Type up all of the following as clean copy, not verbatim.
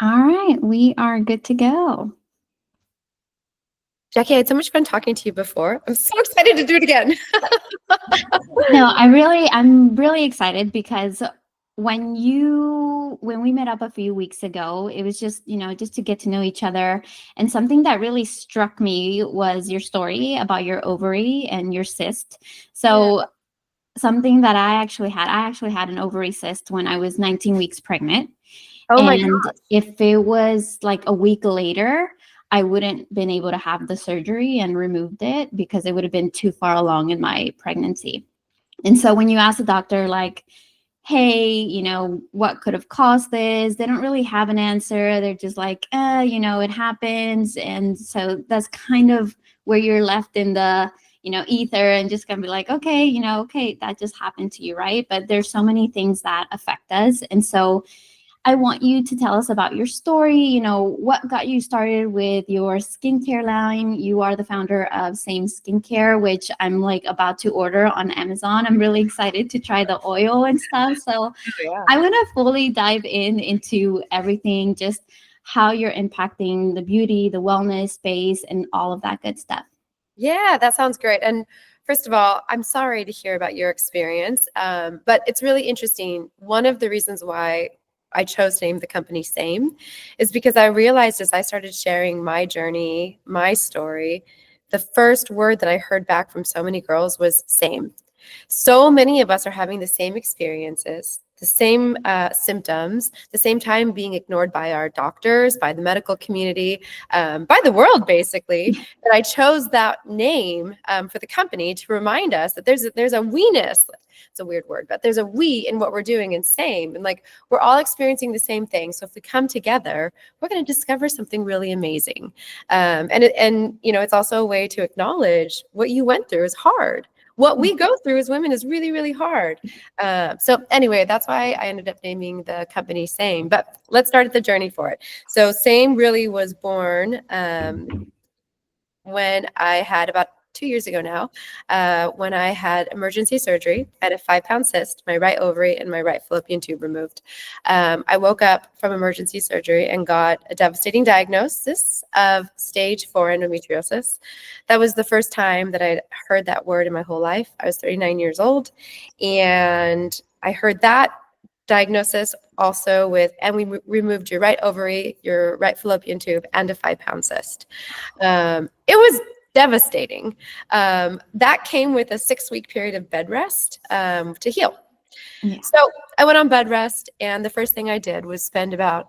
All right, we are good to go. Jackie, I had so much fun talking to you before. I'm so excited to do it again. No, I'm really excited because when we met up a few weeks ago, it was just, just to get to know each other. And something that really struck me was your story about your ovary and your cyst. Yeah. So something that I actually had an ovary cyst when I was 19 weeks pregnant. Oh my And God. if it was like a week later, I wouldn't been able to have the surgery and removed it because it would have been too far along in my pregnancy. And so when you ask the doctor, like, hey, what could have caused this? They don't really have an answer. They're just like, it happens. And so that's kind of where you're left in the, ether and just gonna be like, okay, okay, that just happened to you, right? But there's so many things that affect us. And so I want you to tell us about your story. What got you started with your skincare line? You are the founder of Same Skincare, which I'm like about to order on Amazon. I'm really excited to try the oil and stuff. So Yeah. I want to fully dive into everything, just how you're impacting the beauty, the wellness space, and all of that good stuff. Yeah, that sounds great. And first of all, I'm sorry to hear about your experience, but it's really interesting. One of the reasons why I chose to name the company Same is because I realized as I started sharing my journey, my story, the first word that I heard back from so many girls was same. So many of us are having the same experiences, the same symptoms, the same time being ignored by our doctors, by the medical community, by the world, basically. That I chose that name for the company to remind us that there's a we-ness. It's a weird word, but there's a we in what we're doing and same. And like we're all experiencing the same thing. So if we come together, we're going to discover something really amazing. It's also a way to acknowledge what you went through is hard. What we go through as women is really, really hard. So anyway, that's why I ended up naming the company Same. But let's start at the journey for it. So Same really was born when I had about 2 years ago now, when I had emergency surgery. I had a 5-pound cyst, my right ovary and my right fallopian tube removed. I woke up from emergency surgery and got a devastating diagnosis of stage 4 endometriosis. That was the first time that I'd heard that word in my whole life. I was 39 years old, and I heard that diagnosis also with, and we removed your right ovary, your right fallopian tube, and a 5-pound cyst. It was devastating. That came with a 6-week period of bed rest to heal. Yeah. So I went on bed rest, and the first thing I did was spend about,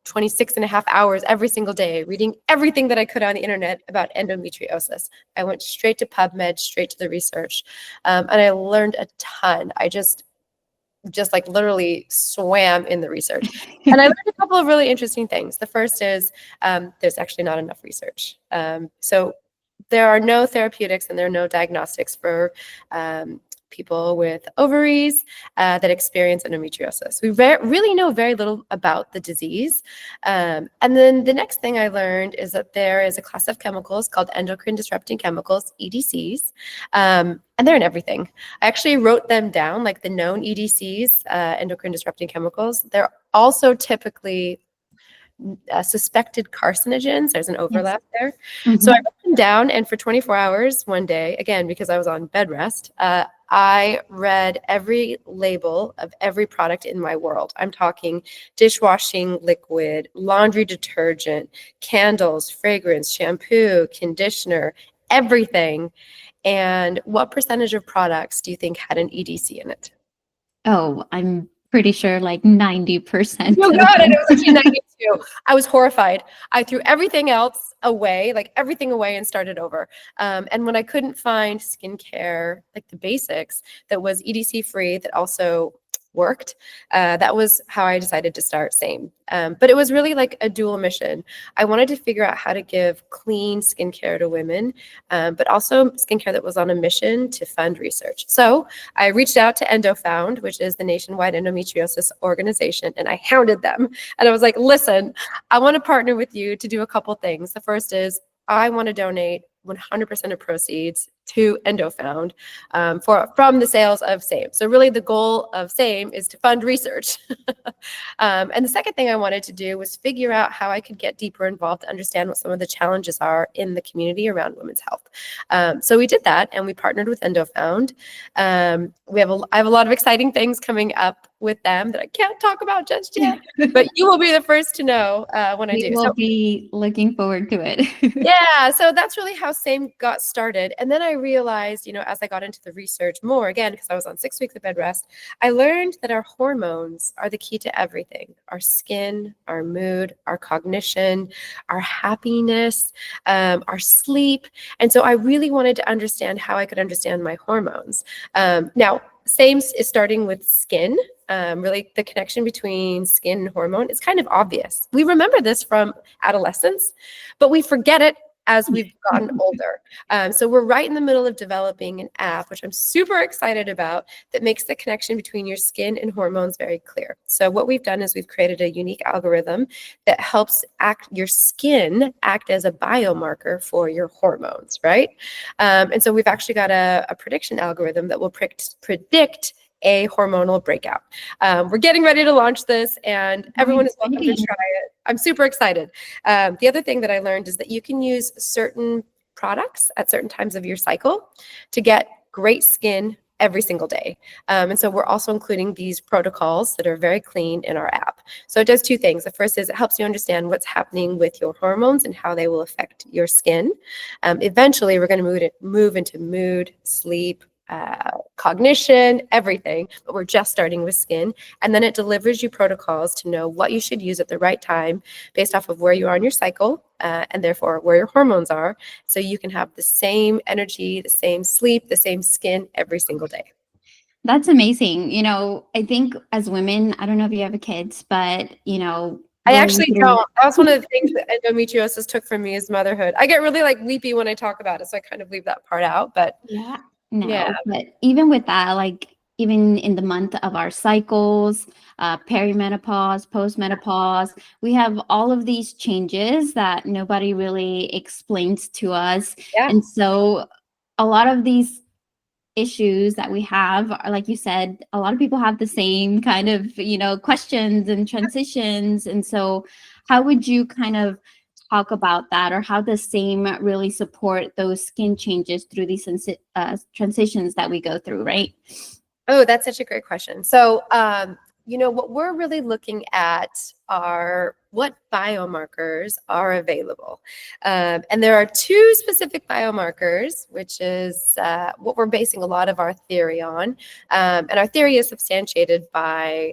26 and a half hours every single day reading everything that I could on the internet about endometriosis. I went straight to PubMed, straight to the research, and I learned a ton. I just like literally swam in the research. And I learned a couple of really interesting things. The first is there's actually not enough research. So there are no therapeutics and there are no diagnostics for people with ovaries that experience endometriosis. We really know very little about the disease. And then the next thing I learned is that there is a class of chemicals called endocrine disrupting chemicals, EDCs, and they're in everything. I actually wrote them down, like the known EDCs, endocrine disrupting chemicals. They're also typically suspected carcinogens. There's an overlap there. So I wrote them down, and for 24 hours one day, again, because I was on bed rest, I read every label of every product in my world. I'm talking dishwashing liquid, laundry detergent, candles, fragrance, shampoo, conditioner, everything. And what percentage of products do you think had an EDC in it? Oh, I'm pretty sure like 90% Oh of God, and them. it was actually 92. I was horrified. I threw everything else away, like everything away, and started over. And when I couldn't find skincare, like the basics, that was EDC free, that also worked, that was how I decided to start Same. But it was really like a dual mission. I wanted to figure out how to give clean skincare to women, but also skincare that was on a mission to fund research. So I reached out to Endo Found, which is the nationwide endometriosis organization, and I hounded them. And I was like, listen, I want to partner with you to do a couple things. The first is I want to donate 100% of proceeds to Endo Found from the sales of SAME. So really the goal of SAME is to fund research. And the second thing I wanted to do was figure out how I could get deeper involved to understand what some of the challenges are in the community around women's health. So we did that, and we partnered with Endo Found. I have a lot of exciting things coming up with them that I can't talk about just yet, but you will be the first to know when I do. We will be looking forward to it. Yeah, so that's really how SAME got started. And then I realized, as I got into the research more, again, because I was on 6 weeks of bed rest, I learned that our hormones are the key to everything: our skin, our mood, our cognition, our happiness, our sleep. And so I really wanted to understand how I could understand my hormones. Now, SAME is starting with skin. Really, the connection between skin and hormone is kind of obvious. We remember this from adolescence, but we forget it as we've gotten older. So we're right in the middle of developing an app, which I'm super excited about, that makes the connection between your skin and hormones very clear. So what we've done is we've created a unique algorithm that helps your skin act as a biomarker for your hormones, right? And so we've actually got a prediction algorithm that will predict a hormonal breakout. We're getting ready to launch this, and everyone is welcome to try it. I'm super excited. The other thing that I learned is that you can use certain products at certain times of your cycle to get great skin every single day. And so we're also including these protocols that are very clean in our app. So it does two things. The first is it helps you understand what's happening with your hormones and how they will affect your skin. Eventually, we're going to move into mood, sleep, cognition, everything, but we're just starting with skin. And then it delivers you protocols to know what you should use at the right time based off of where you are in your cycle, and therefore where your hormones are, so you can have the same energy, the same sleep, the same skin every single day. That's amazing. I think as women, I don't know if you have kids, but, I actually don't. That was one of the things that endometriosis took from me is motherhood. I get really weepy when I talk about it, so I kind of leave that part out. But yeah, no, yeah. But even with that, even in the month of our cycles, perimenopause, postmenopause, we have all of these changes that nobody really explains to us. Yeah. And so a lot of these issues that we have are, like you said, a lot of people have the same kind of, questions and transitions. And so how would you kind of talk about that, or how does SAME really support those skin changes through these transitions that we go through, right? Oh, that's such a great question. So, what we're really looking at are what biomarkers are available. And there are two specific biomarkers, which is what we're basing a lot of our theory on. And our theory is substantiated by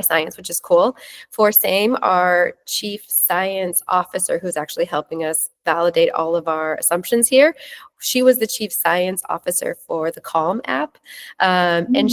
science, which is cool. For SAME, our chief science officer, who's actually helping us validate all of our assumptions here, she was the chief science officer for the Calm app. And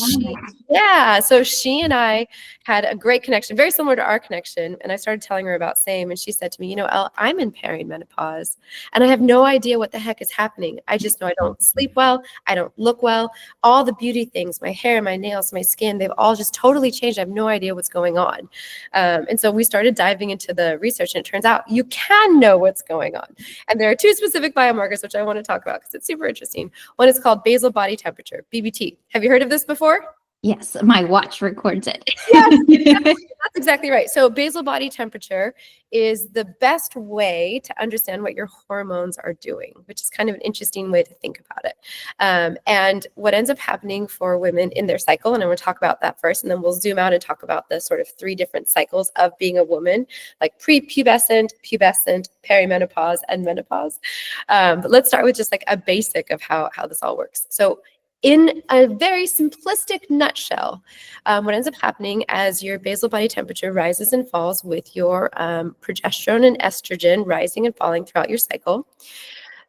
so she and I had a great connection, very similar to our connection. And I started telling her about SAME, and she said to me, Elle, I'm in perimenopause, and I have no idea what the heck is happening. I just know I don't sleep well. I don't look well. All the beauty things, my hair, my nails, my skin, they've all just totally changed. I have no idea what's going on. And so we started diving into the research, and it turns out you can know what's going on. And there are two specific biomarkers, which I want to talk about because it's super interesting. One is called basal body temperature, BBT. Have you heard of this before? Yes, my watch records it. Yes, that's exactly right. So basal body temperature is the best way to understand what your hormones are doing, which is kind of an interesting way to think about it. And what ends up happening for women in their cycle, and I'm going to talk about that first, and then we'll zoom out and talk about the sort of three different cycles of being a woman, like prepubescent, pubescent, perimenopause, and menopause. But let's start with just a basic of how this all works. So in a very simplistic nutshell, what ends up happening as your basal body temperature rises and falls with your progesterone and estrogen rising and falling throughout your cycle,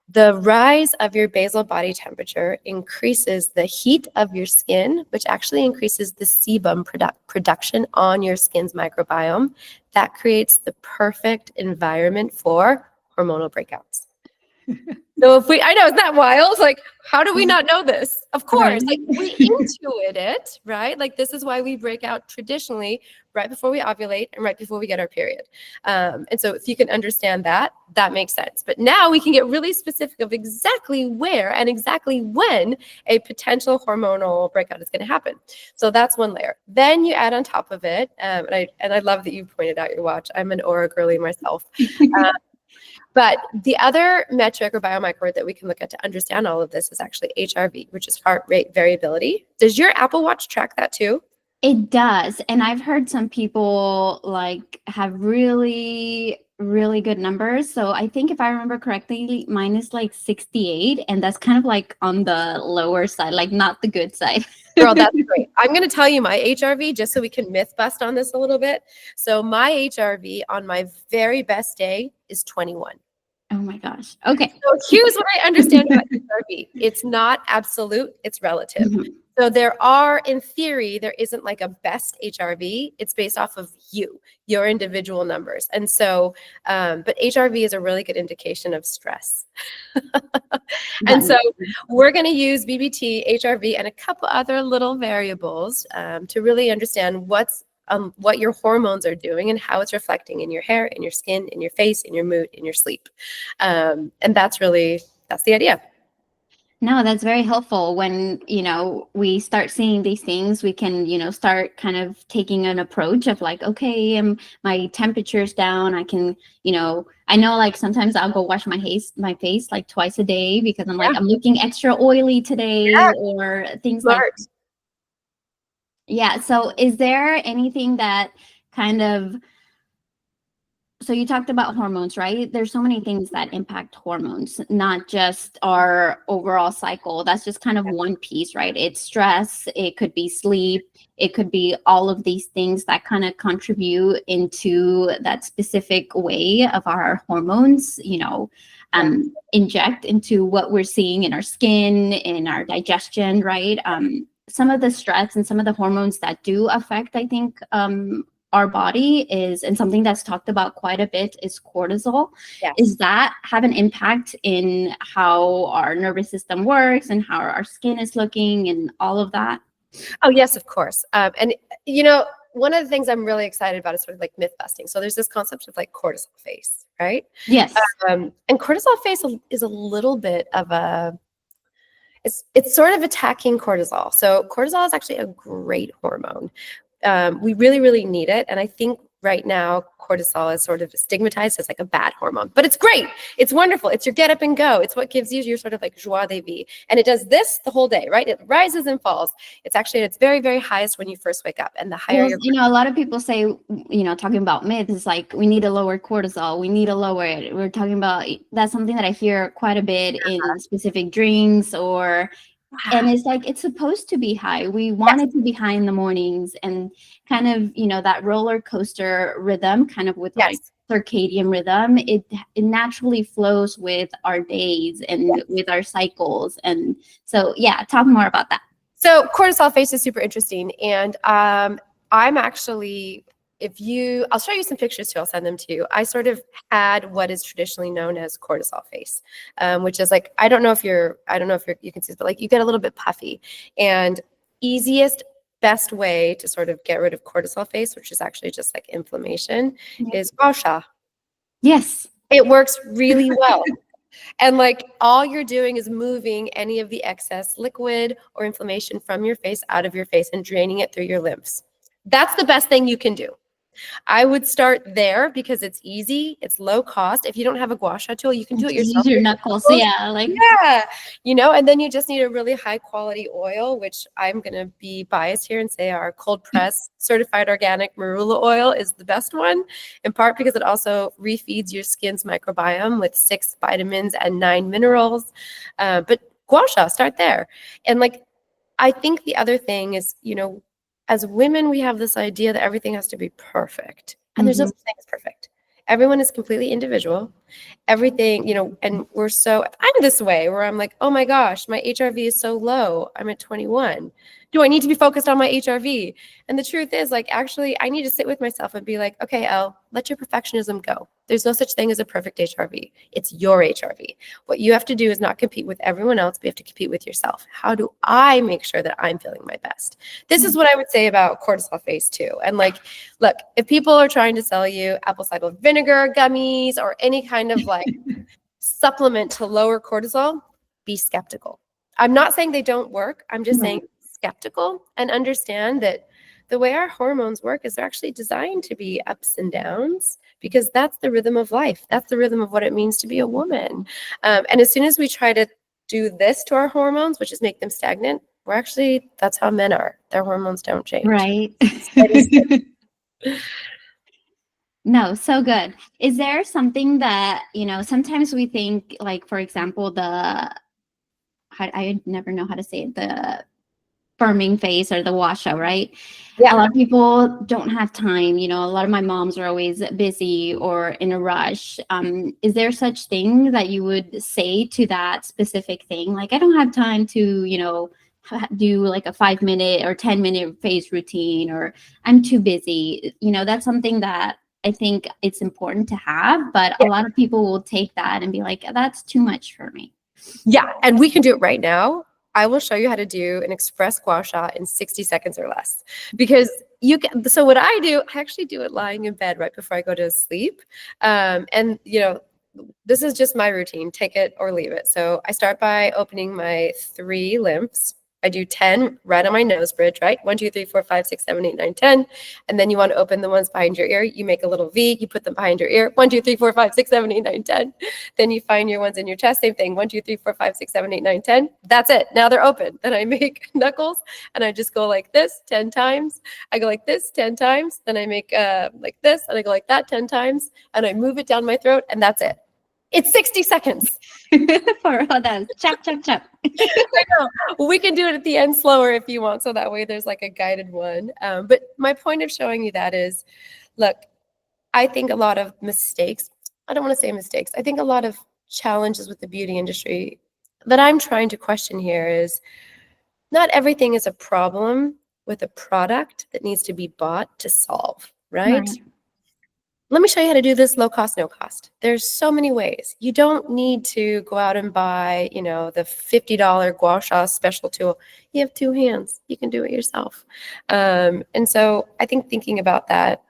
the rise of your basal body temperature increases the heat of your skin, which actually increases the sebum production on your skin's microbiome. That creates the perfect environment for hormonal breakouts. So if I know, isn't that wild? Like, how do we not know this? Of course, Right. like we intuit it, right? Like this is why we break out traditionally right before we ovulate and right before we get our period. And so if you can understand that, that makes sense. But now we can get really specific of exactly where and exactly when a potential hormonal breakout is going to happen. So that's one layer. Then you add on top of it, and I love that you pointed out your watch. I'm an aura girly myself. But the other metric or biomarker that we can look at to understand all of this is actually HRV, which is heart rate variability. Does your Apple Watch track that too? It does. And I've heard some people like have really, really good numbers. So I think if I remember correctly, mine is like 68. And that's kind of like on the lower side, like not the good side. Girl, that's great. I'm going to tell you my HRV just so we can myth bust on this a little bit. So my HRV on my very best day is 21. Oh my gosh. Okay. So here's what I understand about HRV. It's not absolute, it's relative. Mhm. So there are, in theory, there isn't like a best HRV. It's based off of your individual numbers. And so, but HRV is a really good indication of stress. And so we're going to use BBT, HRV, and a couple other little variables to really understand what your hormones are doing and how it's reflecting in your hair, in your skin, in your face, in your mood, in your sleep. And that's the idea. No, that's very helpful. When, we start seeing these things, we can, start kind of taking an approach of like, okay, my temperature's down. I can, I know like sometimes I'll go wash my face like twice a day because I'm like, I'm looking extra oily today or things like that. Yeah. So is there anything that kind of, so you talked about hormones, right? There's so many things that impact hormones, not just our overall cycle. That's just kind of one piece, right? It's stress, it could be sleep, it could be all of these things that kind of contribute into that specific way of our hormones, inject into what we're seeing in our skin, in our digestion, right? Some of the stress and some of the hormones that do affect, I think, our body is, and something that's talked about quite a bit is cortisol. Yes. Is that have an impact in how our nervous system works and how our skin is looking and all of that? Oh, yes, of course. And, one of the things I'm really excited about is sort of like myth busting. So there's this concept of like cortisol face, right? Yes. And cortisol face is a little bit of it's sort of attacking cortisol. So cortisol is actually a great hormone. We really, really need it. And I think right now cortisol is sort of stigmatized as like a bad hormone, but it's great. It's wonderful. It's your get up and go. It's what gives you your sort of like joie de vivre. And it does this the whole day, right? It rises and falls. It's actually at its very, very highest when you first wake up. And the higher a lot of people say, talking about myths, it's like, we need to lower cortisol. We need to lower it. We're talking about, that's something that I hear quite a bit in specific drinks and it's like, it's supposed to be high. We want it to be high in the mornings and kind of, that roller coaster rhythm, kind of with like circadian rhythm. It naturally flows with our days and with our cycles. And so, talk more about that. So cortisol face is super interesting. And I'm actually, I'll show you some pictures too. I'll send them to you. I sort of had what is traditionally known as cortisol face, which is like, I don't know if you can see this, but like you get a little bit puffy. And best way to sort of get rid of cortisol face, which is actually just like inflammation, is gua sha. Yes. It works really well. And like all you're doing is moving any of the excess liquid or inflammation from your face out of your face and draining it through your lymphs. That's the best thing you can do. I would start there because it's easy, it's low cost. If you don't have a gua sha tool, you can do it yourself. Use your knuckles, and then you just need a really high quality oil, which I'm gonna be biased here and say our cold press certified organic marula oil is the best one, in part because it also refeeds your skin's microbiome with 6 vitamins and 9 minerals. But gua sha, start there. And like, I think the other thing is, as women, we have this idea that everything has to be perfect. And there's no such thing as perfect. Everyone is completely individual. Everything, and I'm this way where I'm like, oh my gosh, my HRV is so low. I'm at 21. Do I need to be focused on my HRV? And the truth is, like, actually, I need to sit with myself and be like, okay, Elle, let your perfectionism go. There's no such thing as a perfect HRV. It's your HRV. What you have to do is not compete with everyone else, but you have to compete with yourself. How do I make sure that I'm feeling my best? This is what I would say about cortisol phase 2. And like, look, if people are trying to sell you apple cider vinegar gummies or any kind of like supplement to lower cortisol, be skeptical. I'm not saying they don't work. I'm just saying skeptical, and understand that the way our hormones work is they're actually designed to be ups and downs, because that's the rhythm of life. That's the rhythm of what it means to be a woman. And as soon as we try to do this to our hormones, which is make them stagnant, we're actually, that's how men are. Their hormones don't change. Right. No, so good. Is there something that, sometimes we think, like, for example, I never know how to say it, the firming phase or the washout, right? Yeah. A lot of people don't have time. A lot of my moms are always busy or in a rush. Is there such thing that you would say to that specific thing? Like, I don't have time to, do like a 5-minute or 10-minute phase routine, or I'm too busy. That's something that I think it's important to have, but a lot of people will take that and be like, that's too much for me. Yeah. And we can do it right now. I will show you how to do an express gua sha in 60 seconds or less, because you can. So what I do, I actually do it lying in bed right before I go to sleep. And this is just my routine, take it or leave it. So I start by opening my 3 lymphs. I do 10 right on my nose bridge, right? 1, 2, 3, 4, 5, 6, 7, 8, 9, 10. And then you want to open the ones behind your ear. You make a little V, you put them behind your ear. 1, 2, 3, 4, 5, 6, 7, 8, 9, 10. Then you find your ones in your chest, same thing. 1, 2, 3, 4, 5, 6, 7, 8, 9, 10. That's it. Now they're open. Then I make knuckles and I just go like this 10 times. I go like this 10 times. Then I make like this and I go like that 10 times. And I move it down my throat, and that's it. It's 60 seconds. For all that. Chop, chop, chop. I know. We can do it at the end slower if you want. So that way there's like a guided one. But my point of showing you that is, look, I think a lot of mistakes, I don't want to say mistakes, I think a lot of challenges with the beauty industry that I'm trying to question here is, not everything is a problem with a product that needs to be bought to solve, right? Let me show you how to do this low cost, no cost. There's so many ways. You don't need to go out and buy, the $50 gua sha special tool. You have 2 hands. You can do it yourself. And so I think thinking about that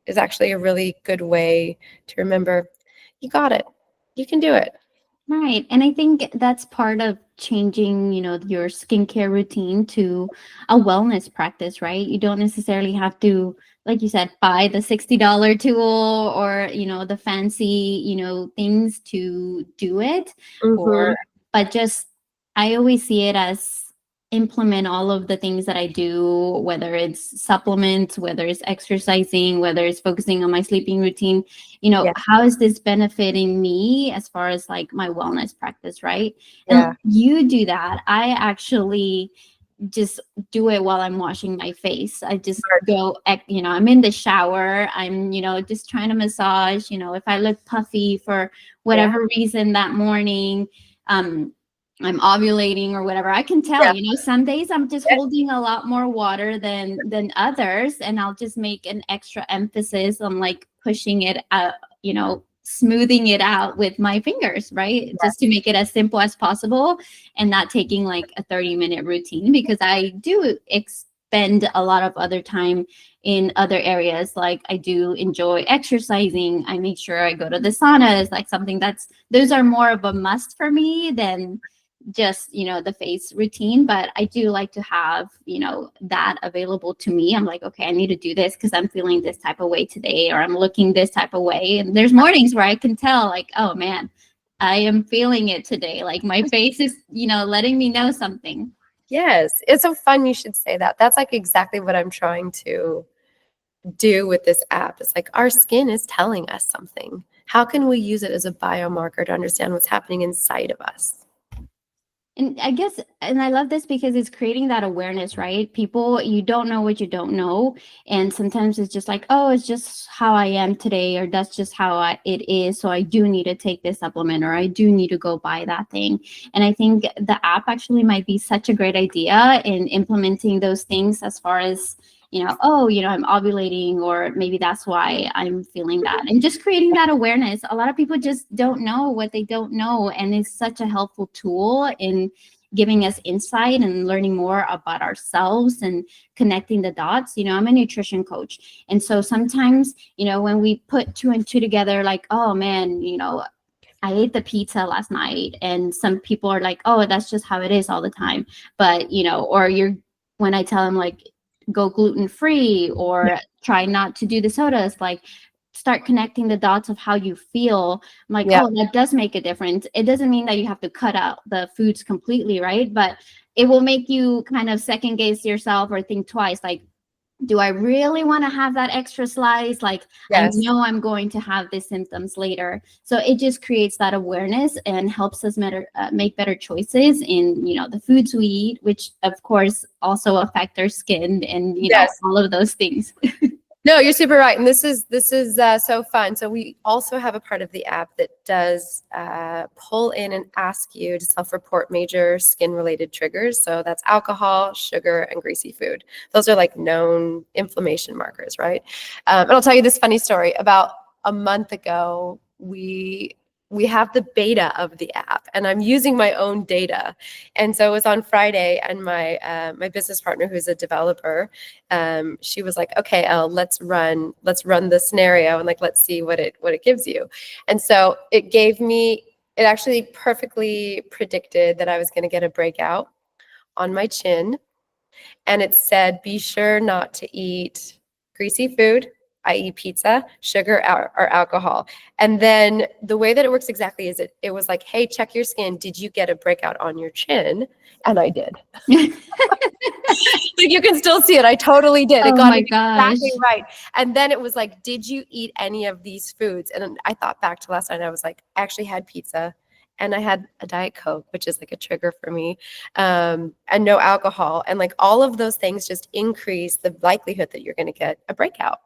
is actually a really good way to remember, you got it. You can do it. Right. And I think that's part of changing, your skincare routine to a wellness practice, right? You don't necessarily have to, like you said, buy the $60 tool or, the fancy, things to do it. But just, I always see it as implement all of the things that I do, whether it's supplements, whether it's exercising, whether it's focusing on my sleeping routine, how is this benefiting me as far as like my wellness practice, right? Yeah. And you do that. I actually just do it while I'm washing my face. I just go, I'm in the shower. I'm, just trying to massage, if I look puffy for whatever reason that morning, I'm ovulating or whatever, I can tell, some days I'm just holding a lot more water than others. And I'll just make an extra emphasis on like pushing it out, smoothing it out with my fingers, right? Just to make it as simple as possible and not taking like a 30-minute routine, because I do expend a lot of other time in other areas. Like I do enjoy exercising. I make sure I go to the sauna is like something those are more of a must for me than just the face routine. But I do like to have that available to me. I'm like, okay, I need to do this because I'm feeling this type of way today, or I'm looking this type of way. And there's mornings where I can tell like, oh man, I am feeling it today, like my face is letting me know something. Yes, it's so fun you should say that. That's like exactly what I'm trying to do with this app. It's like our skin is telling us something. How can we use it as a biomarker to understand what's happening inside of us? And I guess, and I love this because it's creating that awareness, right? People, you don't know what you don't know. And sometimes it's just like, oh, it's just how I am today, or that's just how it is. So I do need to take this supplement, or I do need to go buy that thing. And I think the app actually might be such a great idea in implementing those things as far as oh, I'm ovulating, or maybe that's why I'm feeling that. And just creating that awareness. A lot of people just don't know what they don't know. And it's such a helpful tool in giving us insight and learning more about ourselves and connecting the dots. I'm a nutrition coach. And so sometimes, when we put two and two together, like, oh man, I ate the pizza last night, and some people are like, oh, that's just how it is all the time. But, or when I tell them like, go gluten free or try not to do the sodas, like start connecting the dots of how you feel. I'm like, Yeah. oh, that does make a difference. It doesn't mean that you have to cut out the foods completely, right? But it will make you kind of second guess yourself or think twice, like, do I really want to have that extra slice? Like, I Yes. know I'm going to have these symptoms later. So it just creates that awareness and helps us make better choices in, the foods we eat, which of course also affect our skin and, Yes. all of those things. No, you're super right, and this is so fun. So we also have a part of the app that does pull in and ask you to self-report major skin-related triggers. So that's alcohol, sugar, and greasy food. Those are like known inflammation markers, right? And I'll tell you this funny story. About a month ago, we have the beta of the app, and I'm using my own data. And so it was on Friday, and my business partner, who's a developer, she was like, okay, Elle, let's run the scenario, and like, let's see what it gives you. And so it actually perfectly predicted that I was going to get a breakout on my chin. And it said, be sure not to eat greasy food, i.e. pizza, sugar, or alcohol. And then the way that it works exactly is it was like, hey, check your skin. Did you get a breakout on your chin? And I did. Like, you can still see it. I totally did. It Oh got my it exactly gosh. right. And then it was like, did you eat any of these foods? And I thought back to last night. I was like, I actually had pizza, and I had a Diet Coke, which is like a trigger for me, and no alcohol. And like, all of those things just increase the likelihood that you're going to get a breakout.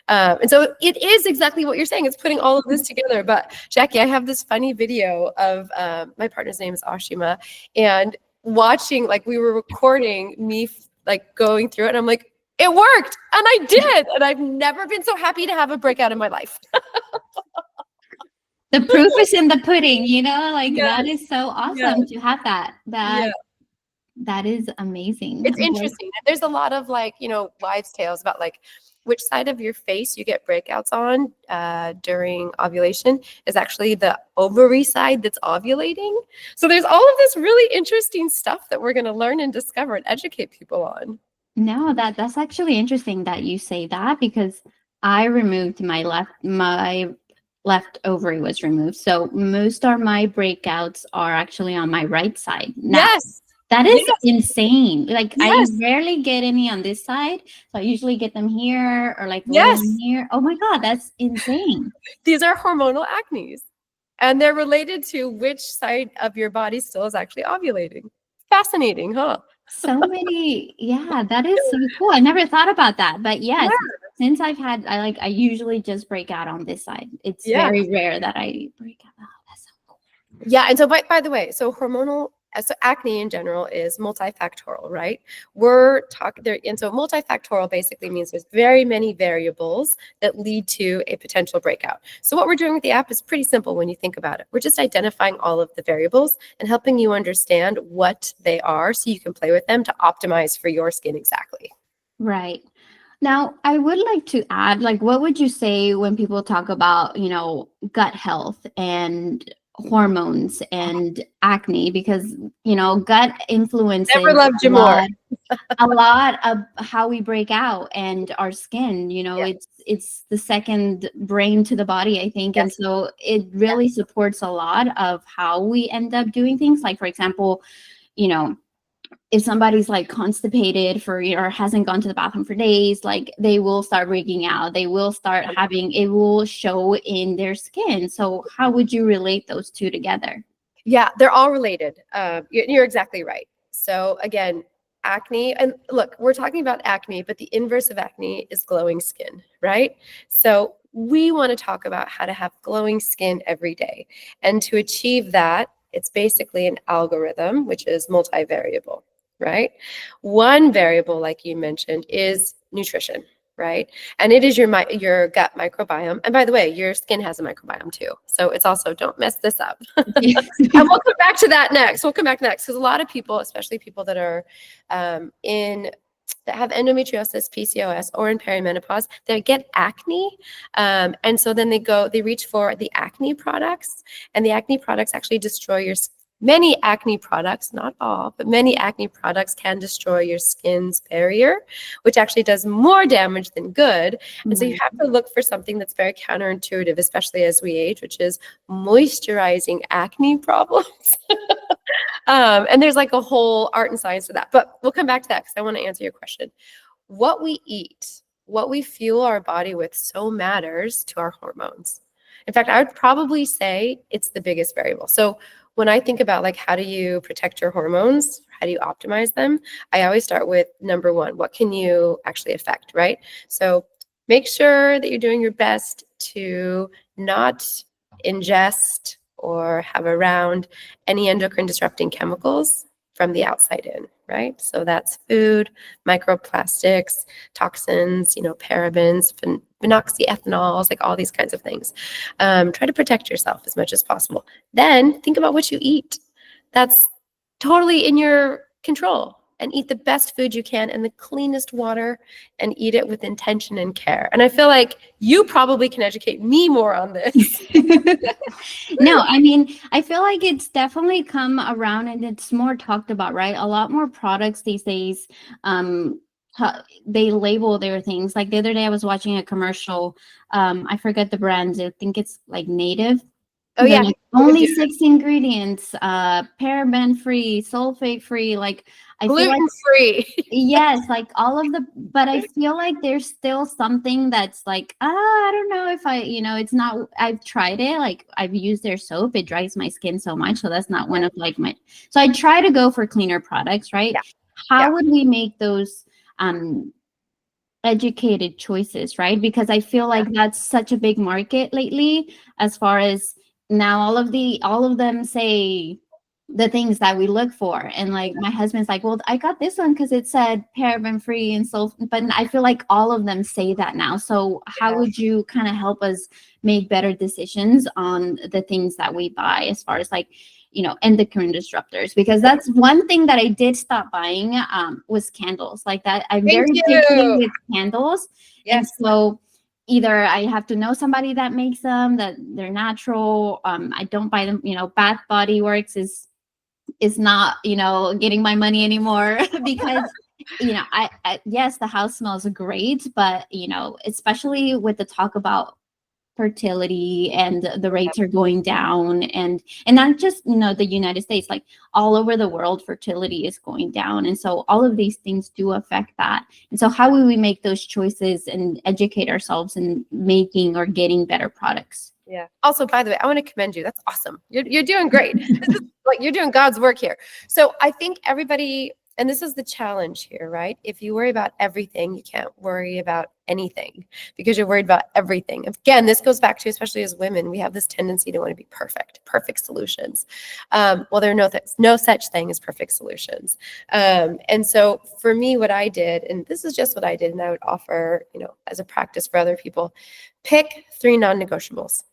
And so it is exactly what you're saying. It's putting all of this together. But Jackie, I have this funny video of my partner's name is Ashima, and watching, like, we were recording me like going through it, and I'm like, it worked, and I did, and I've never been so happy to have a breakout in my life. The proof is in the pudding, like Yes. that is so awesome Yes. to have that. Yeah. That is amazing. It's interesting. There's a lot of like, wives' tales about like which side of your face you get breakouts on during ovulation is actually the ovary side that's ovulating. So there's all of this really interesting stuff that we're going to learn and discover and educate people on. No, that's actually interesting that you say that, because I removed my left ovary was removed. So most of my breakouts are actually on my right side. Now, Yes. that is Yes. insane. Like, Yes. I rarely get any on this side. So I usually get them here or like Yes. one here. Oh my God, that's insane. These are hormonal acnes, and they're related to which side of your body still is actually ovulating. Fascinating, huh? So many, yeah, that is so cool. I never thought about that. But yes, Yeah. since I usually just break out on this side. It's Yeah. very rare that I break out. Oh, that's so cool. Yeah. And so, by the way, so acne in general is multifactorial, right? We're talking there. And so multifactorial basically means there's very many variables that lead to a potential breakout. So what we're doing with the app is pretty simple when you think about it. We're just identifying all of the variables and helping you understand what they are so you can play with them to optimize for your skin exactly. Right. Now, I would like to add, like, what would you say when people talk about, gut health and hormones and acne? Because, gut influences Never loved you more. a lot of how we break out and our skin. Yeah. It's the second brain to the body, I think. Yes. And so it really supports a lot of how we end up doing things. Like, for example, if somebody's like constipated or hasn't gone to the bathroom for days, like they will start breaking out. They will start it will show in their skin. So how would you relate those two together? Yeah, they're all related. You're exactly right. So again, acne, and look, we're talking about acne, but the inverse of acne is glowing skin, right? So we want to talk about how to have glowing skin every day. And to achieve that, it's basically an algorithm, which is multivariable, right? One variable, like you mentioned, is nutrition, right? And it is your gut microbiome. And by the way, your skin has a microbiome too. So it's also, don't mess this up. And we'll come back to that next. We'll come back next, because a lot of people, especially people that are that have endometriosis, PCOS, or in perimenopause, they get acne. And so then they reach for the acne products, and the acne products actually destroy your skin. Many acne products, not all, but many acne products can destroy your skin's barrier, which actually does more damage than good. And so you have to look for something that's very counterintuitive, especially as we age, which is moisturizing acne problems. And there's like a whole art and science to that. But we'll come back to that because I want to answer your question. What we eat, what we fuel our body with so matters to our hormones. In fact, I would probably say it's the biggest variable. So when I think about like, how do you protect your hormones? How do you optimize them? I always start with number one, what can you actually affect, right? So make sure that you're doing your best to not ingest or have around any endocrine disrupting chemicals from the outside in, right? So that's food, microplastics, toxins, parabens, phenoxyethanols, like all these kinds of things. Try to protect yourself as much as possible. Then think about what you eat. That's totally in your control. And eat the best food you can and the cleanest water, and eat it with intention and care. And I feel like you probably can educate me more on this. No, I mean, I feel like it's definitely come around and it's more talked about, right? A lot more products these days, they label their things. Like the other day I was watching a commercial, I forget the brands, I think it's like Native. Oh yeah, only 6 ingredients, paraben free, sulfate free, like I feel like gluten-free. yes, like all of the, but I feel like there's still something that's like, I don't know if it's not, I've tried it, like I've used their soap, it dries my skin so much, so that's not one of like so I try to go for cleaner products, right? Yeah. How would we make those educated choices, right? Because I feel like that's such a big market lately, as far as now all of them say the things that we look for, and like my husband's like, well, I got this one because it said paraben free and so, but I feel like all of them say that now. So how would you kind of help us make better decisions on the things that we buy, as far as like endocrine disruptors? Because that's one thing that I did stop buying, was candles. Like that, I'm very picky with candles. And so either I have to know somebody that makes them, that they're natural. I don't buy them. Bath Body Works is not getting my money anymore because I yes, the house smells great, but especially with the talk about fertility and the rates are going down, and not just the United States, like all over the world fertility is going down, and so all of these things do affect that. And so how will we make those choices and educate ourselves in making or getting better products? Yeah. Also, by the way, I want to commend you. That's awesome. You're doing great. This is like you're doing God's work here. So I think everybody, and this is the challenge here, right? If you worry about everything, you can't worry about anything because you're worried about everything. Again, this goes back to, especially as women, we have this tendency to want to be perfect solutions. Well, there are no such thing as perfect solutions. And so for me, what I did, and this is just what I did, and I would offer, as a practice for other people, pick 3 non-negotiables.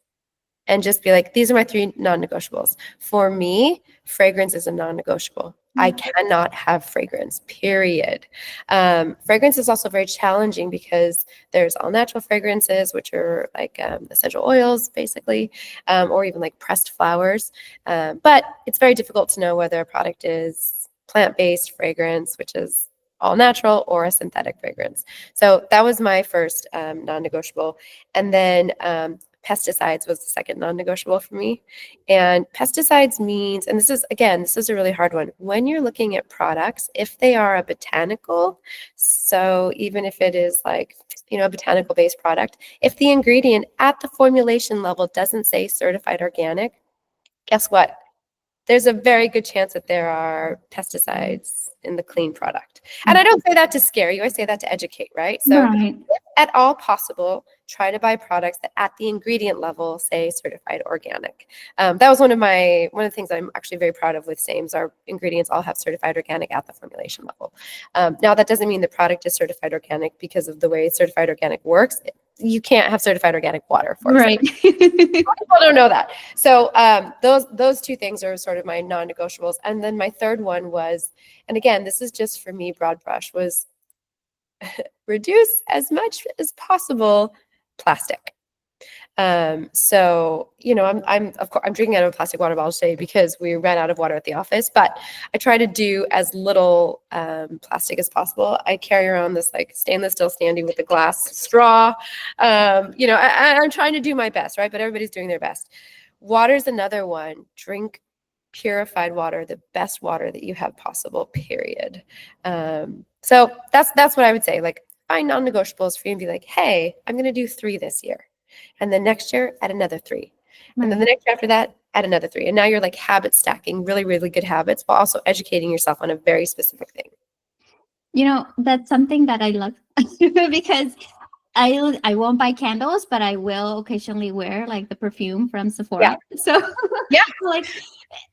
And just be like, these are my 3 non-negotiables. For me, fragrance is a non-negotiable. I cannot have fragrance, period. Fragrance is also very challenging because there's all natural fragrances, which are like essential oils, basically, or even like pressed flowers. But it's very difficult to know whether a product is plant-based fragrance, which is all natural, or a synthetic fragrance. So that was my first non-negotiable. And then pesticides was the second non-negotiable for me. And pesticides means, and this is a really hard one. When you're looking at products, if they are a botanical, so even if it is like, a botanical based product, if the ingredient at the formulation level doesn't say certified organic, guess what? There's a very good chance that there are pesticides in the clean product. And I don't say that to scare you. I say that to educate, right? So if at all possible, try to buy products that at the ingredient level say certified organic. That was one of the things I'm actually very proud of with Sames. Our ingredients all have certified organic at the formulation level. Now that doesn't mean the product is certified organic because of the way certified organic works. You can't have certified organic water, for Right. people don't know that. So those two things are sort of my non-negotiables. And then my third one was, and again, this is just for me, broad brush, was reduce as much as possible plastic. So, of course, I'm drinking out of a plastic water bottle today because we ran out of water at the office, but I try to do as little plastic as possible. I carry around this like stainless steel standee with a glass straw. I'm trying to do my best, right? But everybody's doing their best. Water's another one. Drink purified water, the best water that you have possible, period. So that's what I would say. Like, find non-negotiables for you and be like, hey, I'm going to do 3 this year. And then next year, add another 3. And then the next year after that, add another 3. And now you're like habit stacking really, really good habits while also educating yourself on a very specific thing. That's something that I love because I won't buy candles, but I will occasionally wear like the perfume from Sephora. Yeah. So Yeah. like,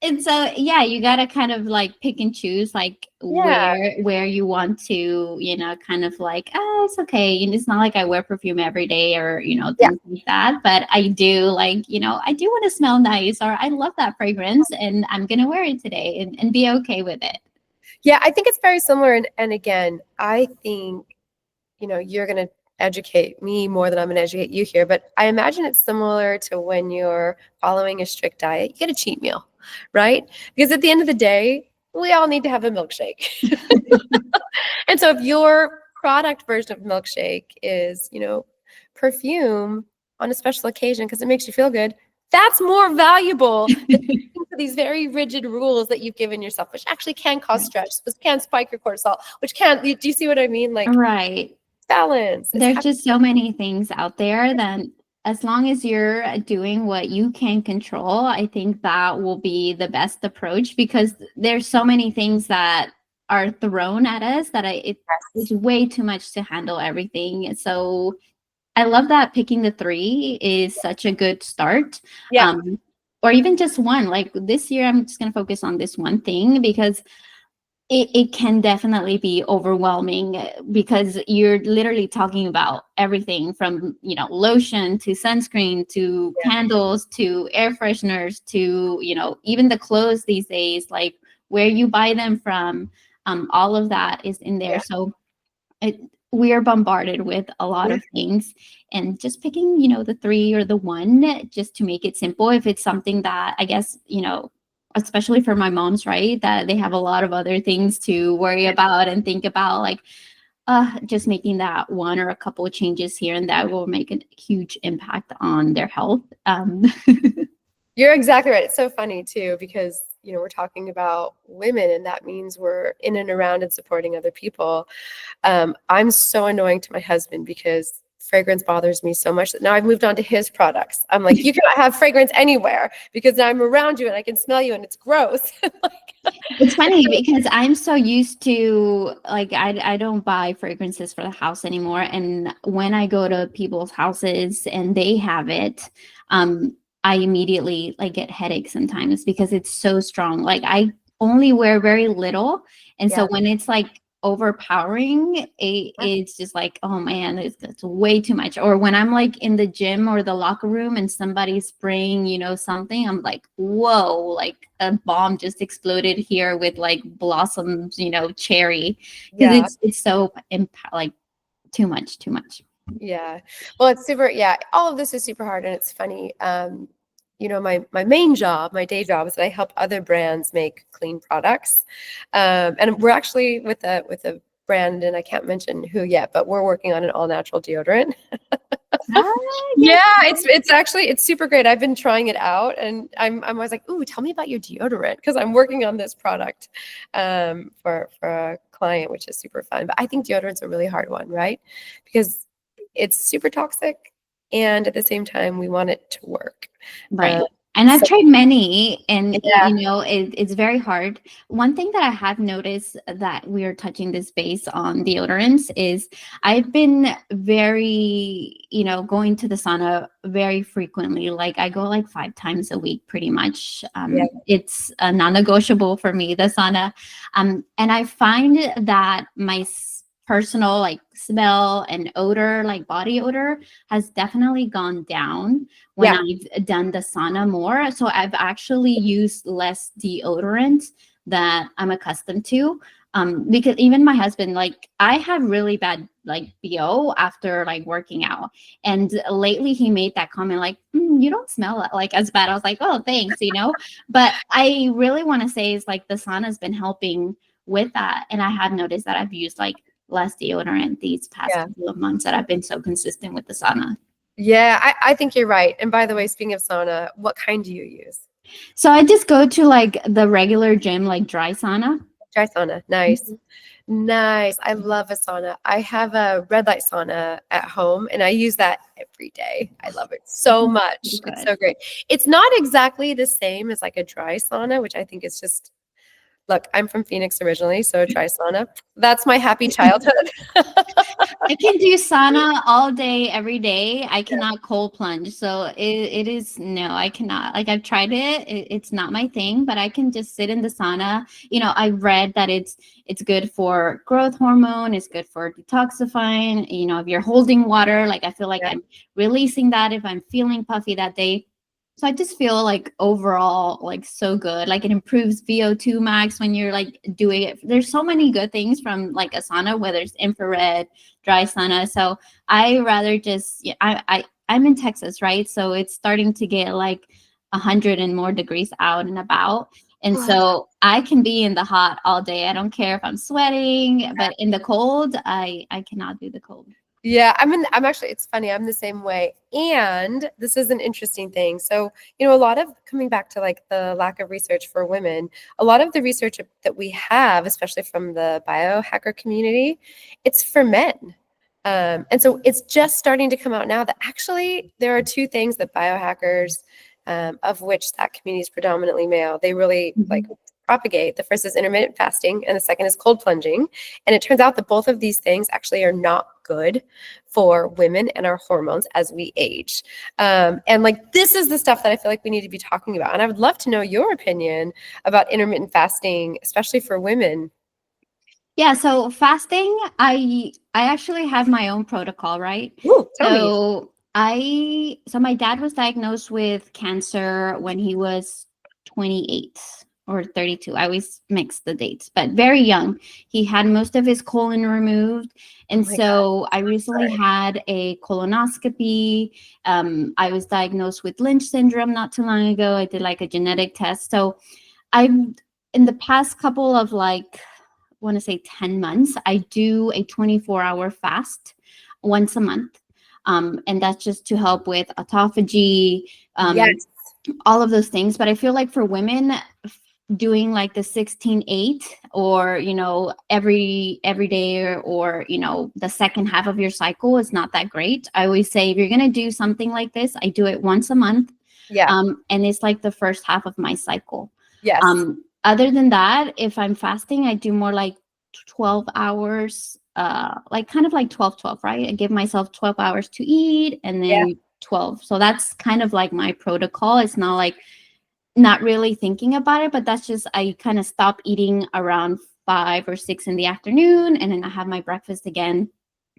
and so yeah, you gotta kind of like pick and choose like where you want to, kind of like, oh, it's okay. And it's not like I wear perfume every day or things like that. But I do like, I do want to smell nice, or I love that fragrance and I'm gonna wear it today and be okay with it. Yeah, I think it's very similar. And again, I think, you're going to educate me more than I'm going to educate you here. But I imagine it's similar to when you're following a strict diet, you get a cheat meal, right? Because at the end of the day, we all need to have a milkshake. And so if your product version of milkshake is, perfume on a special occasion because it makes you feel good, that's more valuable than these very rigid rules that you've given yourself, which actually can cause stress, which can spike your cortisol, which can, do you see what I mean? Like, right. Balance. There's just so many things out there that as long as you're doing what you can control, I think that will be the best approach, because there's so many things that are thrown at us that it's way too much to handle everything. So I love that picking the 3 is such a good start. Yeah. Or even just one. Like this year, I'm just going to focus on this one thing, because it can definitely be overwhelming, because you're literally talking about everything from, lotion to sunscreen to candles to air fresheners to, even the clothes these days, like where you buy them from. All of that is in there. So we are bombarded with a lot of things, and just picking, the 3 or the 1 just to make it simple. If it's something that I guess, especially for my moms, right, that they have a lot of other things to worry about and think about, like just making that 1 or a couple of changes here and that will make a huge impact on their health. You're exactly right. It's so funny too, because we're talking about women, and that means we're in and around and supporting other people. I'm so annoying to my husband because fragrance bothers me so much that now I've moved on to his products. I'm like, you cannot have fragrance anywhere because now I'm around you and I can smell you and it's gross. It's funny because I'm so used to, like, I don't buy fragrances for the house anymore. And when I go to people's houses and they have it, I immediately like get headaches sometimes because it's so strong. Like I only wear very little. And so when it's like overpowering, it's just like, oh man, it's way too much. Or when I'm like in the gym or the locker room and somebody's spraying, something, I'm like, whoa, like a bomb just exploded here with like blossoms, cherry. Because it's so like too much. Yeah. Well, it's super. Yeah. All of this is super hard. And it's funny. My main job, my day job, is that I help other brands make clean products. And we're actually with a brand, and I can't mention who yet, but we're working on an all natural deodorant. Yeah, it's super great. I've been trying it out, and I'm always like, ooh, tell me about your deodorant, because I'm working on this product for a client, which is super fun. But I think deodorant's a really hard one, right? Because it's super toxic, and at the same time, we want it to work. Right. And I've So tried many, and yeah, it's very hard. One thing that I have noticed that we are touching this base on deodorants is I've been very, going to the sauna very frequently. Like I go like 5 times a week, pretty much. yeah, It's non-negotiable for me, the sauna. And I find that my personal like smell and odor, like body odor, has definitely gone down when yeah, I've done the sauna more. So I've actually used less deodorant that I'm accustomed to. Because even my husband, like I have really bad like BO after like working out. And lately he made that comment like, you don't smell like as bad. I was like, oh, thanks. But I really want to say is like the sauna has been helping with that. And I have noticed that I've used like less deodorant these past yeah. couple of months that I've been so consistent with the sauna. Yeah, I think you're right. And by the way, speaking of sauna, what kind do you use? So I just go to like the regular gym, like dry sauna. Dry sauna. Nice. Mhm. Nice. I love a sauna. I have a red light sauna at home and I use that every day. I love it so much. It's Good. so great. It's not exactly the same as like a dry sauna, which I think is just, look, I'm from Phoenix originally, so a dry sauna. That's my happy childhood. I can do sauna all day, every day. I cannot cold plunge. So it is, no, I cannot. Like I've tried it's not my thing, but I can just sit in the sauna. I've read that it's good for growth hormone, it's good for detoxifying. If you're holding water, like I feel like Yeah. I'm releasing that if I'm feeling puffy that day. So I just feel like overall like so good. Like it improves VO2 max when you're like doing it. There's so many good things from like a sauna, whether it's infrared, dry sauna. So I rather just yeah, I'm in Texas, right? So it's starting to get like 100 and more degrees out and about. And so I can be in the hot all day. I don't care if I'm sweating, but in the cold, I cannot do the cold. Yeah, I'm actually, it's funny, I'm the same way. And this is an interesting thing. So, a lot of coming back to like the lack of research for women, a lot of the research that we have, especially from the biohacker community, it's for men. And so it's just starting to come out now that actually there are two things that biohackers, of which that community is predominantly male, they really like Mhm. propagate. The first is intermittent fasting, and the second is cold plunging. And it turns out that both of these things actually are not good for women and our hormones as we age. And like this is the stuff that I feel like we need to be talking about. And I would love to know your opinion about intermittent fasting, especially for women. Yeah, so fasting, I actually have my own protocol, right? Ooh, tell me. So my dad was diagnosed with cancer when he was 28 or 32. I always mix the dates, but very young. He had most of his colon removed. Oh And my God. so I recently Sorry. had a colonoscopy. I was diagnosed with Lynch syndrome not too long ago. I did like a genetic test. So I've in the past couple of like want to say 10 months, I do a 24-hour fast once a month. And that's just to help with autophagy, um, Yes. all of those things. But I feel like for women, doing like the 16-8 or every day or the second half of your cycle is not that great. I always say if you're going to do something like this, I do it once a month. Yeah. And it's like the first half of my cycle. Yes. Other than that, if I'm fasting, I do more like 12 hours, like kind of like 12-12, right? I give myself 12 hours to eat and Yeah. then 12. So that's kind of like my protocol. It's not like not really thinking about it, but that's just I kind of stop eating around 5 or 6 in the afternoon, and then I have my breakfast again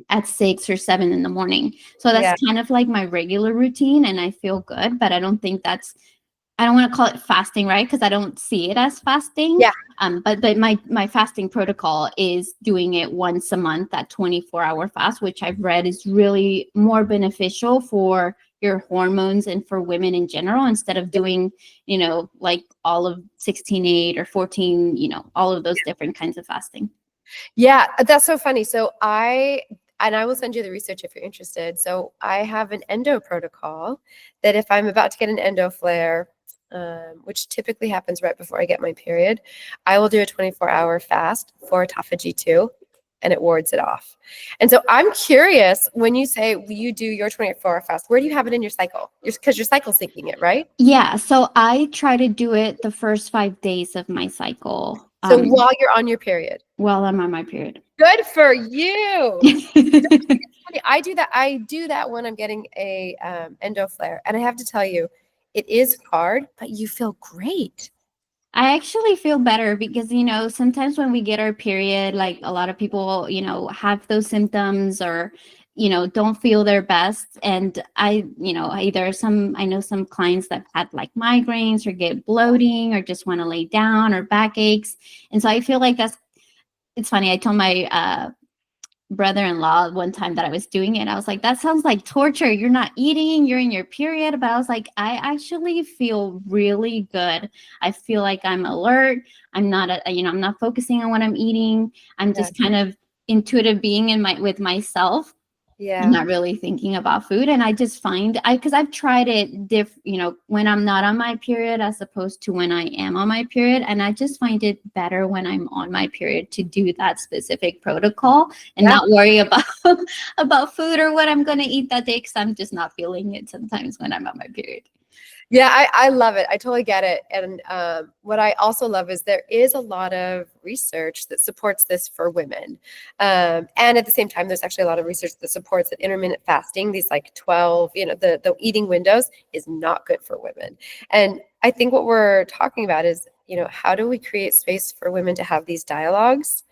at 6 or 7 in the morning. So that's Yeah. kind of like my regular routine, and I feel good, but I don't want to call it fasting, right? Because I don't see it as fasting. Yeah. But my fasting protocol is doing it once a month, that 24-hour fast, which I've read is really more beneficial for your hormones and for women in general, instead of doing, like all of 16-8 or 14, all of those different kinds of fasting. Yeah, that's so funny. And I will send you the research if you're interested. So I have an endo protocol that if I'm about to get an endo flare, which typically happens right before I get my period, I will do a 24-hour fast for autophagy too. and it wards it off. And so I'm curious, when you say you do your 24-hour fast, where do you have it in your cycle? Because your cycle syncing it, right? Yeah, so I try to do it the first 5 days of my cycle. So while you're on your period. While I'm on my period. Good for you. I do that when I'm getting a endo flare, and I have to tell you, it is hard, but you feel great. I actually feel better because, sometimes when we get our period, like a lot of people, have those symptoms or, don't feel their best. And I know some clients that had like migraines or get bloating or just want to lay down or backaches. And so I feel like it's funny. I told my brother-in-law one time that I was doing it. I was like, that sounds like torture. You're not eating, you're in your period. But I was like, I actually feel really good. I feel like I'm alert. I'm not, I'm not focusing on what I'm eating. I'm just kind of intuitive being with myself. Yeah. I'm not really thinking about food. And I just find because I've tried it when I'm not on my period as opposed to when I am on my period. And I just find it better when I'm on my period to do that specific protocol and not worry about food or what I'm going to eat that day, because I'm just not feeling it sometimes when I'm on my period. Yeah, I love it. I totally get it. And what I also love is there is a lot of research that supports this for women. And at the same time, there's actually a lot of research that supports that intermittent fasting, these like 12, the eating windows, is not good for women. And I think what we're talking about is, how do we create space for women to have these dialogues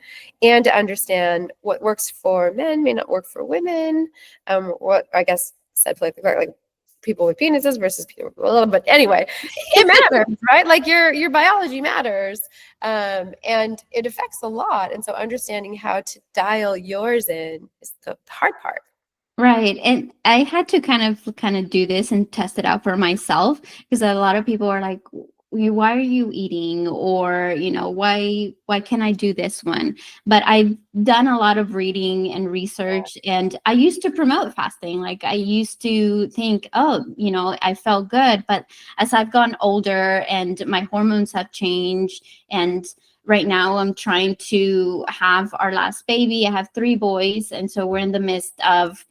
and to understand what works for men may not work for women. What I guess said politically, like people with penises versus people with a little, but anyway, it matters, right? Like your biology matters, and it affects a lot. And so understanding how to dial yours in is the hard part. Right. And I had to kind of do this and test it out for myself, because a lot of people are like, why are you eating? Or, why can't I do this one? But I've done a lot of reading and research, and I used to promote fasting. Like I used to think, I felt good. But as I've gotten older and my hormones have changed, and right now I'm trying to have our last baby. I have 3 boys. And so we're in the midst of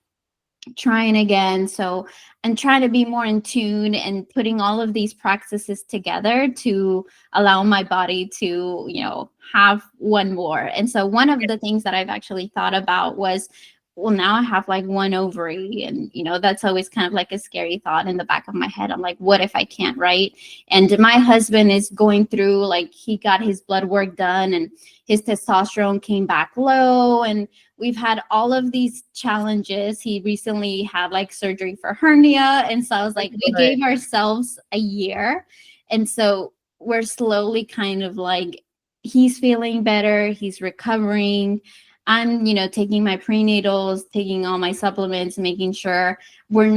trying again. So I'm trying to be more in tune and putting all of these practices together to allow my body to, have one more. And so one of the things that I've actually thought about was, well, now I have like 1 ovary, and, that's always kind of like a scary thought in the back of my head. I'm like, what if I can't, right? And my husband is going through, like, he got his blood work done and his testosterone came back low, and we've had all of these challenges. He recently had like surgery for hernia. And so I was like, we gave ourselves a year. And so we're slowly kind of like, he's feeling better. He's recovering. I'm, taking my prenatals, taking all my supplements, making sure we're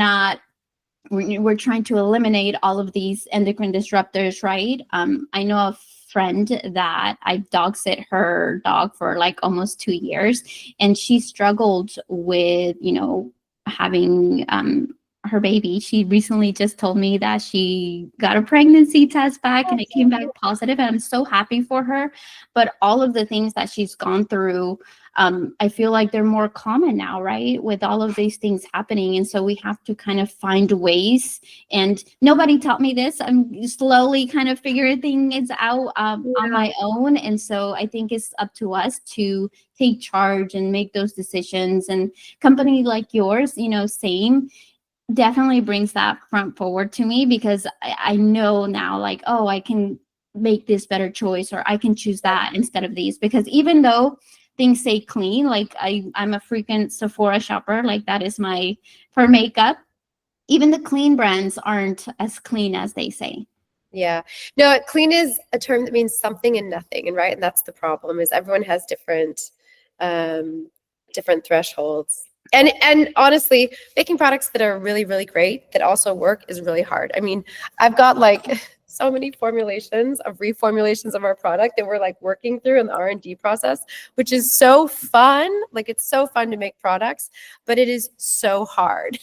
trying to eliminate all of these endocrine disruptors, right? I know a friend that I dog sit her dog for like almost 2 years, and she struggled with, having her baby. She recently just told me that she got a pregnancy test back and it came back positive, and I'm so happy for her. But all of the things that she's gone through, I feel like they're more common now, right? With all of these things happening. And so we have to kind of find ways, and nobody taught me this. I'm slowly kind of figuring things out on my own. And so I think it's up to us to take charge and make those decisions. And company like yours, same, definitely brings that front forward to me, because I know now, like, oh, I can make this better choice, or I can choose that instead of these. Because even though things say clean, like I'm a frequent Sephora shopper, like that is for makeup, even the clean brands aren't as clean as they say. Yeah. No, clean is a term that means something and nothing. And right. And that's the problem, is everyone has different thresholds. And honestly, making products that are really, really great that also work is really hard. I mean, I've got like so many formulations of reformulations of our product that we're like working through in the R&D process, which is so fun. Like it's so fun to make products, but it is so hard,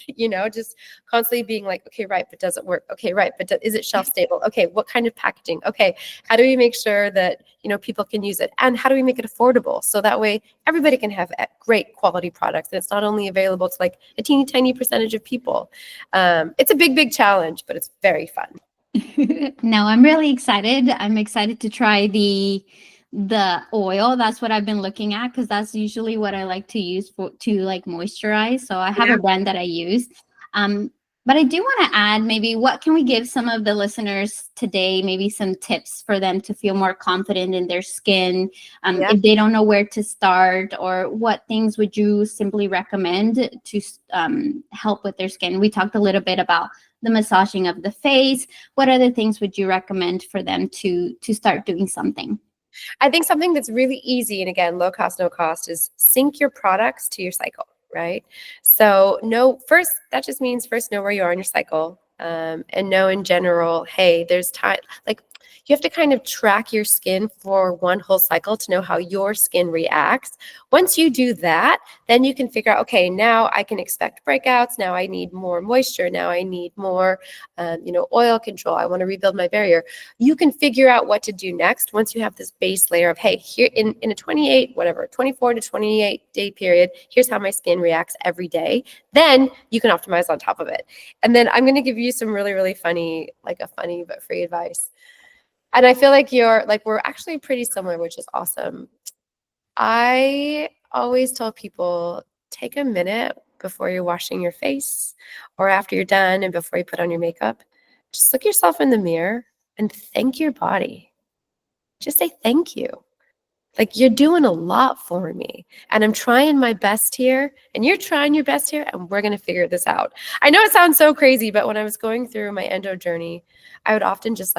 just constantly being like, okay, right, but does it work? Okay, right, but is it shelf stable? Okay, what kind of packaging? Okay, how do we make sure that, people can use it? And how do we make it affordable? So that way everybody can have great quality products. And it's not only available to like a teeny tiny percentage of people. It's a big, big challenge, but it's very fun. No, I'm really excited. I'm excited to try the oil. That's what I've been looking at because that's usually what I like to use to like moisturize. So I have a brand that I use. But I do want to add maybe what can we give some of the listeners today, maybe some tips for them to feel more confident in their skin if they don't know where to start, or what things would you simply recommend to help with their skin? We talked a little bit about the massaging of the face. What other things would you recommend for them to start doing something? I think something that's really easy, and again, low cost, no cost, is sync your products to your cycle, right? So that just means first know where you are in your cycle, and know in general, hey, there's time, like you have to kind of track your skin for one whole cycle to know how your skin reacts. Once you do that, then you can figure out, okay, now I can expect breakouts. Now I need more moisture. Now I need more, oil control. I want to rebuild my barrier. You can figure out what to do next once you have this base layer of, hey, here in a 24 to 28 day period, here's how my skin reacts every day. Then you can optimize on top of it. And then I'm going to give you some really, really funny but free advice. And I feel like we're actually pretty similar, which is awesome. I always tell people, take a minute before you're washing your face or after you're done and before you put on your makeup. Just look yourself in the mirror and thank your body. Just say thank you. Like, you're doing a lot for me and I'm trying my best here and you're trying your best here and we're going to figure this out. I know it sounds so crazy, but when I was going through my endo journey, I would often just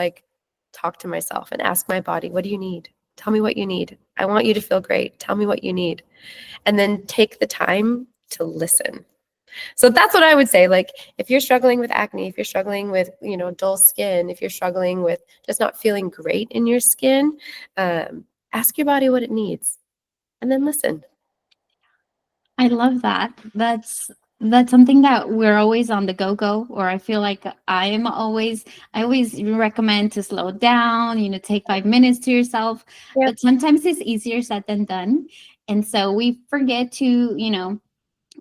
talk to myself and ask my body, what do you need? Tell me what you need. I want you to feel great. Tell me what you need. And then take the time to listen. So that's what I would say. Like, if you're struggling with acne, if you're struggling with, dull skin, if you're struggling with just not feeling great in your skin, ask your body what it needs and then listen. I love that. That's something that we're always on the go, or I feel like I always recommend to slow down, take 5 minutes to yourself. Yep. But sometimes it's easier said than done. And so we forget to,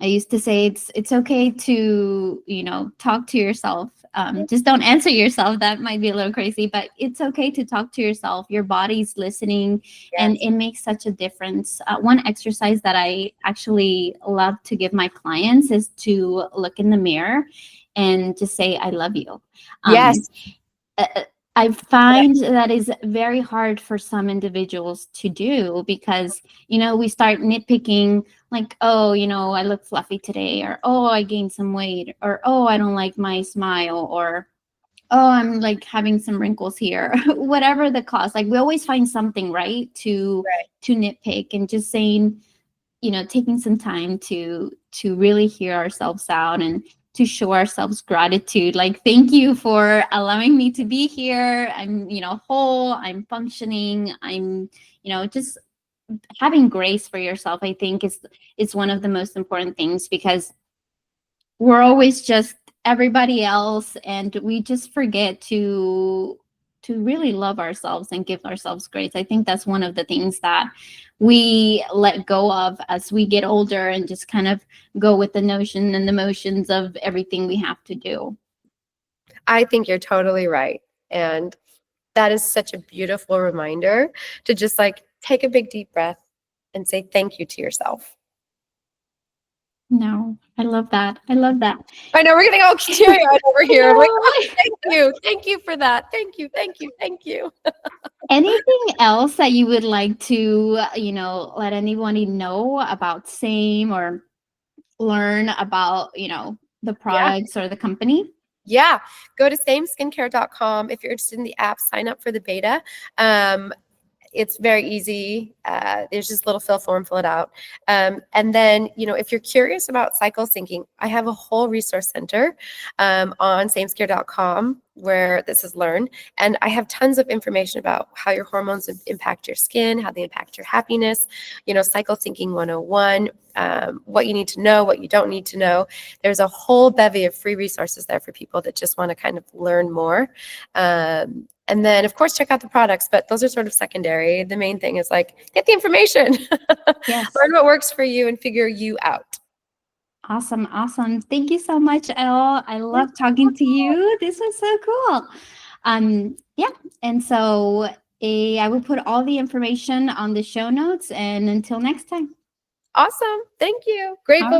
I used to say it's okay to, talk to yourself. Just don't answer yourself. That might be a little crazy, but it's okay to talk to yourself. Your body's listening, and it makes such a difference. One exercise that I actually love to give my clients is to look in the mirror and just say, I love you. Yes. I find that is very hard for some individuals to do because, we start nitpicking like, oh, I look fluffy today, or, oh, I gained some weight, or, oh, I don't like my smile, or, oh, I'm like having some wrinkles here, whatever the cause. Like, we always find something, right, to nitpick, and just saying, taking some time to really hear ourselves out and to show ourselves gratitude. Like, thank you for allowing me to be here. I'm, whole, I'm functioning. I'm, just having grace for yourself, I think is one of the most important things, because we're always just everybody else, and we just forget to really love ourselves and give ourselves grace. I think that's one of the things that we let go of as we get older, and just kind of go with the notion and the motions of everything we have to do. I think you're totally right. And that is such a beautiful reminder to just take a big deep breath and say thank you to yourself. No, I love that. I love that. I know, we're getting all teary-eyed over here. I'm like, oh, thank you for that. Thank you. Anything else that you would like to, let anybody know about SAME, or learn about, the products or the company? Yeah. Go to sameskincare.com. If you're interested in the app, sign up for the beta. it's very easy. There's just a little fill form, fill it out. And then, if you're curious about cycle syncing, I have a whole resource center on samescare.com where this is learned. And I have tons of information about how your hormones impact your skin, how they impact your happiness, cycle syncing 101, what you need to know, what you don't need to know. There's a whole bevy of free resources there for people that just want to kind of learn more. And then, of course, check out the products, but those are sort of secondary. The main thing is get the information, Yes. learn what works for you and figure you out. Awesome. Awesome. Thank you so much, Elle. I love talking to you. This was so cool. Yeah. And so I will put all the information on the show notes, and until next time. Awesome. Thank you. Grateful.